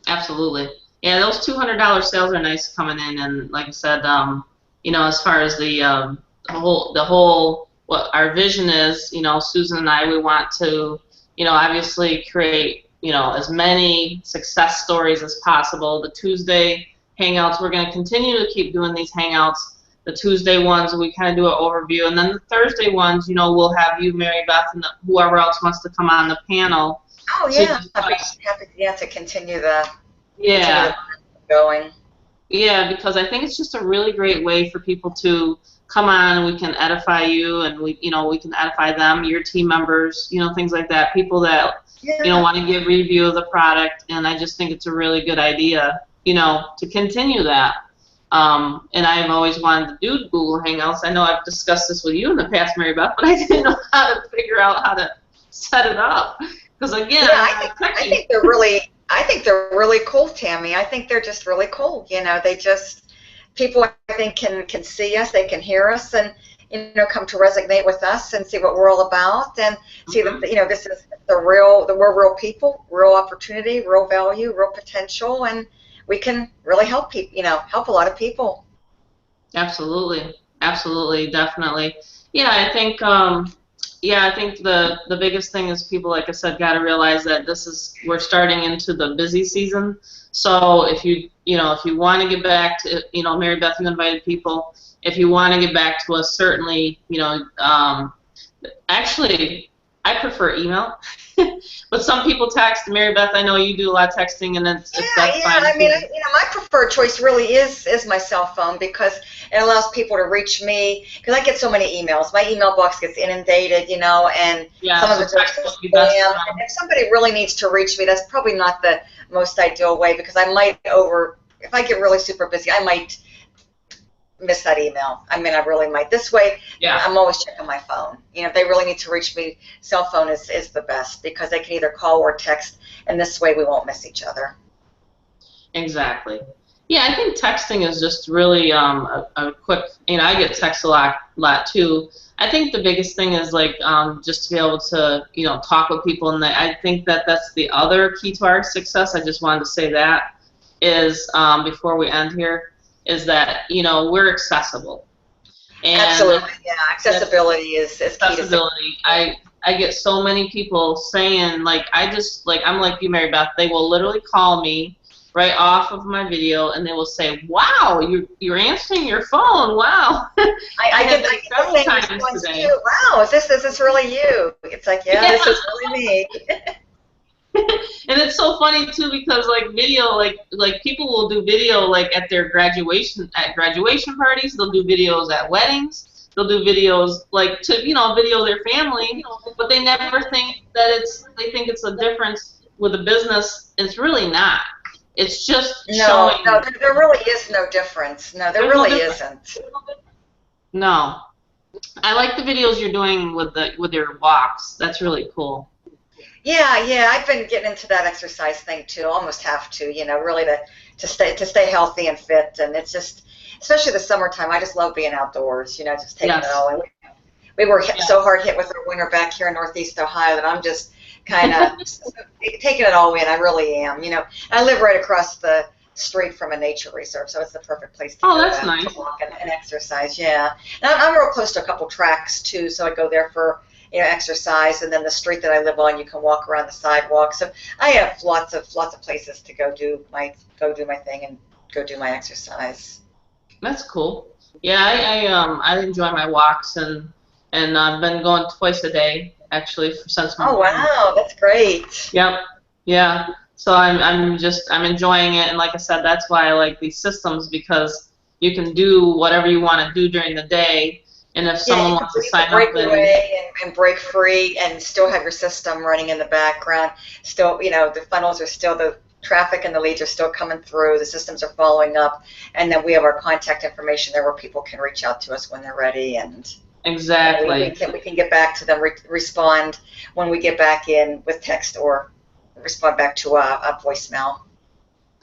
Absolutely. Yeah, those $200 sales are nice coming in, and like I said, as far as the whole what our vision is, Susan and I, we want to, obviously create, as many success stories as possible. The Tuesday hangouts, we're going to continue to keep doing these hangouts. The Tuesday ones, we kind of do an overview, and then the Thursday ones, we'll have you, Mary Beth, and whoever else wants to come on the panel. Oh yeah, happy to continue the going. Yeah, because I think it's just a really great way for people to come on, and we can edify you, and we can edify them, your team members, things like that. People that want to give review of the product, and I just think it's a really good idea, to continue that. And I've always wanted to do Google Hangouts. I know I've discussed this with you in the past, Mary Beth, but I didn't know how to figure out how to set it up. Because again, I think they're really cool, Tammy. I think they're just really cool. People I think can see us, they can hear us, and come to resonate with us and see what we're all about, and see that this is we're real people, real opportunity, real value, real potential, and we can really help people. Help a lot of people. Absolutely, definitely. Yeah, I think. I think the biggest thing is people, like I said, got to realize that we're starting into the busy season. So if you want to get back to, Mary Beth, you invited people. If you want to get back to us, certainly, actually, I prefer email. But some people text. Mary Beth, I know you do a lot of texting, and that's fine. I mean, my preferred choice really is my cell phone, because it allows people to reach me. Because I get so many emails, my email box gets inundated, and some of it's spam. And if somebody really needs to reach me, that's probably not the most ideal way, because if I get really super busy, I might miss that email. I mean, I really might. This way, I'm always checking my phone. If they really need to reach me, cell phone is the best, because they can either call or text, and this way we won't miss each other. Exactly. Yeah, I think texting is just really a quick, I get texts a lot too. I think the biggest thing is just to be able to, talk with people, and I think that's the other key to our success. I just wanted to say that is, before we end here, is that we're accessible. And absolutely, yeah. Accessibility is key. Accessibility. I get so many people saying, like, I'm like you, Mary Beth. They will literally call me right off of my video, and they will say, "Wow, you're answering your phone. Wow." I get that the same response today. too. Wow, is this really you? It's like, yeah, this is really me. And it's so funny too, because like video, like people will do video like at their graduation parties. They'll do videos at weddings. They'll do videos like to video their family, but they never think that they think it's a difference with a business. It's really not. It's just showing. No, there really is no difference. No, there really isn't. No, I like the videos you're doing with your walks. That's really cool. Yeah, I've been getting into that exercise thing too. Almost have to, really to stay healthy and fit. And it's just, especially the summertime, I just love being outdoors. Just taking it all in. We were so hard hit with our winter back here in Northeast Ohio that I'm just kind of taking it all in. I really am. I live right across the street from a nature reserve, so it's the perfect place to to walk and exercise. Yeah, and I'm real close to a couple tracks too, so I go there for exercise, and then the street that I live on, you can walk around the sidewalk. So I have lots of places to go do my thing and go do my exercise. That's cool. Yeah, I enjoy my walks, and I've been going twice a day actually since my. Oh wow, that's great. Yep. Yeah. So I'm enjoying it, and like I said, that's why I like these systems, because you can do whatever you want to do during the day, and if someone wants to sign break up away and break free and still have your system running in the background, still the funnels are still, the traffic and the leads are still coming through, the systems are following up, and then we have our contact information there where people can reach out to us when they're ready, and exactly we can get back to them, respond when we get back in with text or respond back to a voicemail.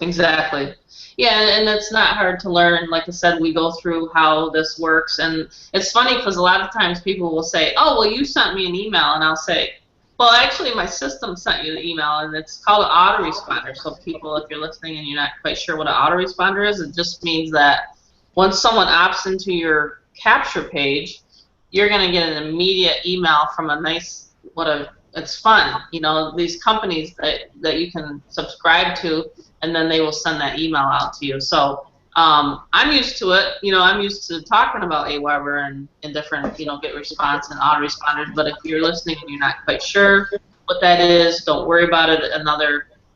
Exactly. Yeah, and it's not hard to learn. Like I said, we go through how this works, and it's funny because a lot of times people will say, "Oh, well, you sent me an email," and I'll say, "Well, actually, my system sent you the email," and it's called an autoresponder. So people, if you're listening and you're not quite sure what an autoresponder is, it just means that once someone opts into your capture page, you're going to get an immediate email from it's fun, these companies that you can subscribe to, and then they will send that email out to you. So I'm used to it. I'm used to talking about Aweber and different, get response and autoresponders. But if you're listening and you're not quite sure what that is, don't worry about it.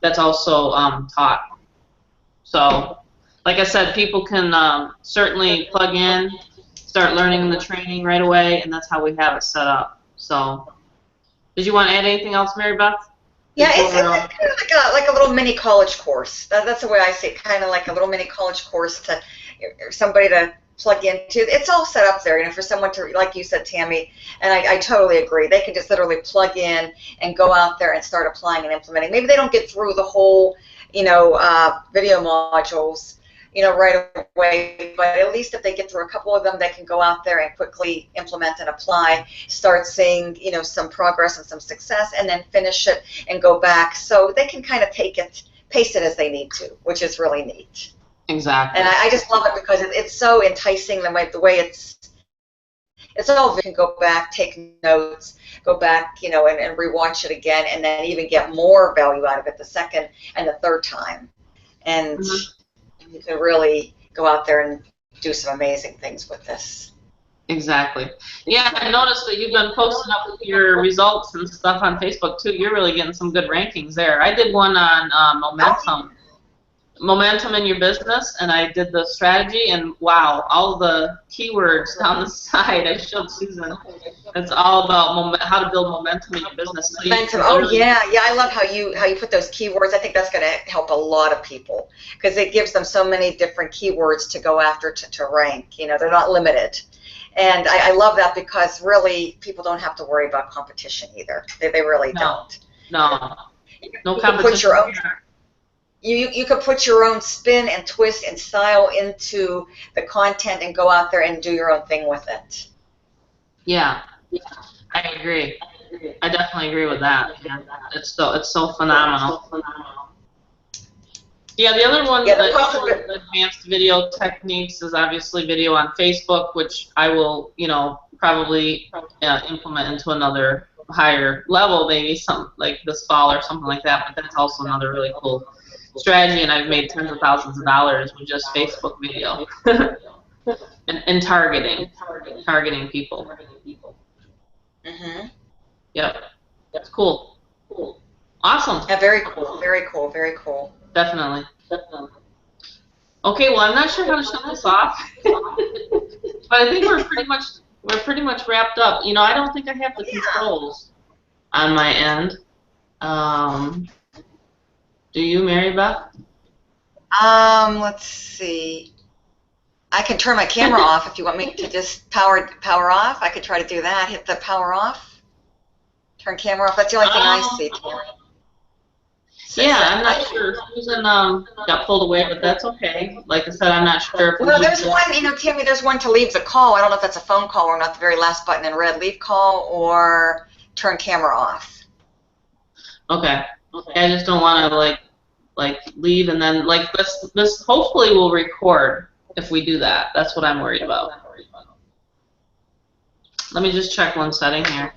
That's also taught. So, like I said, people can certainly plug in, start learning the training right away, and that's how we have it set up. So, did you want to add anything else, Mary Beth? Yeah, it's kind of like a little mini college course. That's the way I see it, kind of like a little mini college course to somebody to plug into. It's all set up there, for someone to, like you said, Tammy, and I totally agree. They can just literally plug in and go out there and start applying and implementing. Maybe they don't get through the whole, video modules, right away, but at least if they get through a couple of them, they can go out there and quickly implement and apply, start seeing, some progress and some success, and then finish it and go back. So they can kind of pace it as they need to, which is really neat. Exactly. And I just love it because it's so enticing, the way it's all, you can go back, take notes, go back, and rewatch it again, and then even get more value out of it the second and the third time. And you can really go out there and do some amazing things with this. Exactly. Yeah, I noticed that you've been posting up your results and stuff on Facebook too. You're really getting some good rankings there. I did one on momentum in your business, and I did the strategy, and wow, all the keywords down the side I showed Susan. It's all about how to build momentum in your business. So momentum. I love how you put those keywords. I think that's going to help a lot of people because it gives them so many different keywords to go after to rank. They're not limited. And I love that because really people don't have to worry about competition either. They really don't. No competition. You could put your own spin and twist and style into the content and go out there and do your own thing with it. Yeah, I agree. I definitely agree with that. It's so phenomenal. Yeah, the other one, the advanced video techniques, is obviously video on Facebook, which I will, probably implement into another higher level, maybe some like this fall or something like that. But that's also another really cool strategy, and I've made tens of thousands of dollars with just Facebook video and targeting people. Mhm. Yep, that's cool. Awesome. Yeah, very cool. Very cool. Very cool. Definitely. Okay, well, I'm not sure how to shut this off, but I think we're pretty much wrapped up. You know, I don't think I have the controls on my end. Do you, Mary Beth? Let's see. I can turn my camera off if you want me to just power off. I could try to do that. Hit the power off. Turn camera off. That's the only thing I see, Tammy. Yeah, I'm not sure. Susan got pulled away, but that's okay. Like I said, I'm not sure. Well, there's one, you know, Tammy, there's one to leave the call. I don't know if that's a phone call or not, the very last button in red. Leave call or turn camera off. Okay. I just don't want to, like leave and then, like, this hopefully will record if we do that. That's what I'm worried about. Let me just check one setting here.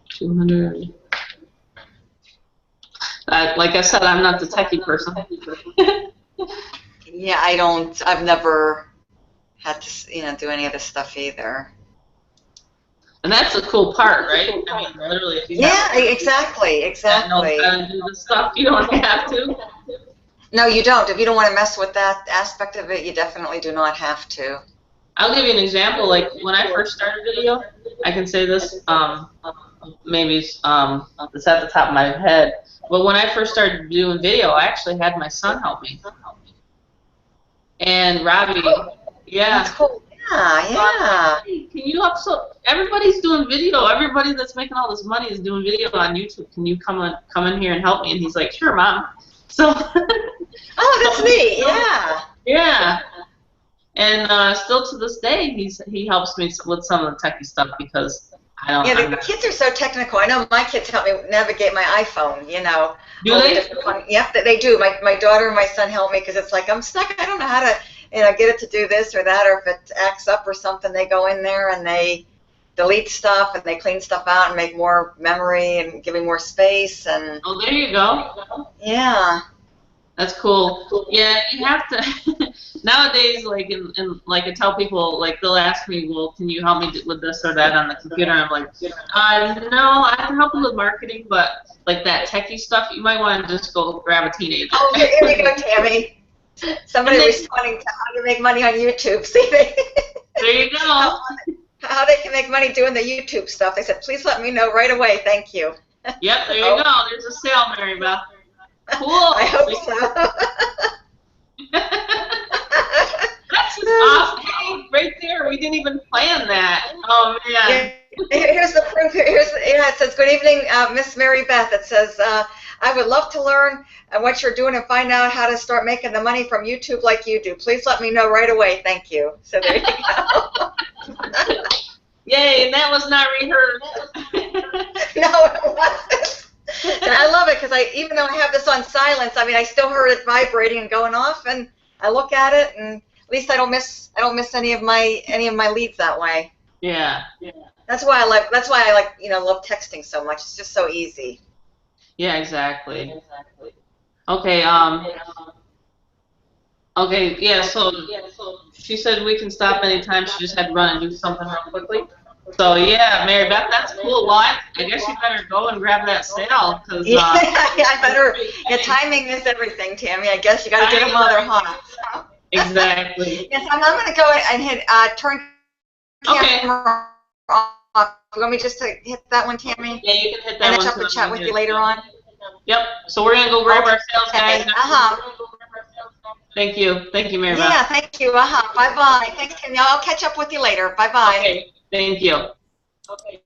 200. Like I said, I'm not the techie person. Yeah, I've never had to, you know, do any of this stuff either. And that's the cool part, right? I mean, literally, if you exactly. know how to do this stuff, you don't have to. No, you don't. If you don't want to mess with that aspect of it, you definitely do not have to. I'll give you an example. Like when I first started video, I can say this. Maybe it's at the top of my head. But when I first started doing video, I actually had my son help me. And Robbie, yeah. That's cool. Yeah. Hey, can you everybody's doing video. Everybody that's making all this money is doing video on YouTube. Can you come in here and help me? And he's like, sure, Mom. So. Oh, that's neat. Yeah. Yeah. And still to this day, he helps me with some of the techie stuff because I don't. Yeah, the kids are so technical. I know my kids help me navigate my iPhone. You know. Do they? Yep, they do. My daughter and my son help me because it's like I'm stuck. I don't know how to, you know, get it to do this or that, or if it acts up or something, they go in there and they delete stuff and they clean stuff out and make more memory and give me more space and. Oh, there you go. Yeah. That's cool. Yeah, you have to. Nowadays, like, like I tell people, like, they'll ask me, well, can you help me with this or that on the computer? And I'm like, no, I can help you with marketing, but like that techie stuff, you might want to just go grab a teenager. Oh, here we go, Tammy. Somebody responding to how to make money on YouTube. See, there you go. How they can make money doing the YouTube stuff. They said, please let me know right away. Thank you. Yep, there you go. There's a sale, Mary Beth. Cool. I hope so. That's just awesome. Hey, right there. We didn't even plan that. Oh, man. Here's the proof. It says, good evening, Miss Mary Beth. It says, I would love to learn what you're doing and find out how to start making the money from YouTube like you do. Please let me know right away. Thank you. So there you go. Yay, and that was not rehearsed. No, it wasn't. And I love it because even though I have this on silence, I mean, I still heard it vibrating and going off, and I look at it, and at least I don't miss any of my leads that way. Yeah. That's why I like love texting so much. It's just so easy. Yeah, exactly. Okay. Okay. Yeah. So she said we can stop anytime. She just had to run and do something real quickly. So yeah, Mary Beth, that's cool. Well, I guess you better go and grab that sale because. Yeah, I better. Yeah, timing is everything, Tammy. I guess you got to get a mother, huh? Exactly. Yes, I'm going to go and hit turn camera off. You want me just to hit that one, Tammy? Yeah, you can hit that one. And then chat with you later on. Yep. So we're gonna go grab our sales guys. Thank you, Mary Beth. Yeah, thank you. Bye bye. Thanks, Tammy. I'll catch up with you later. Bye bye. Okay. Thank you. Okay.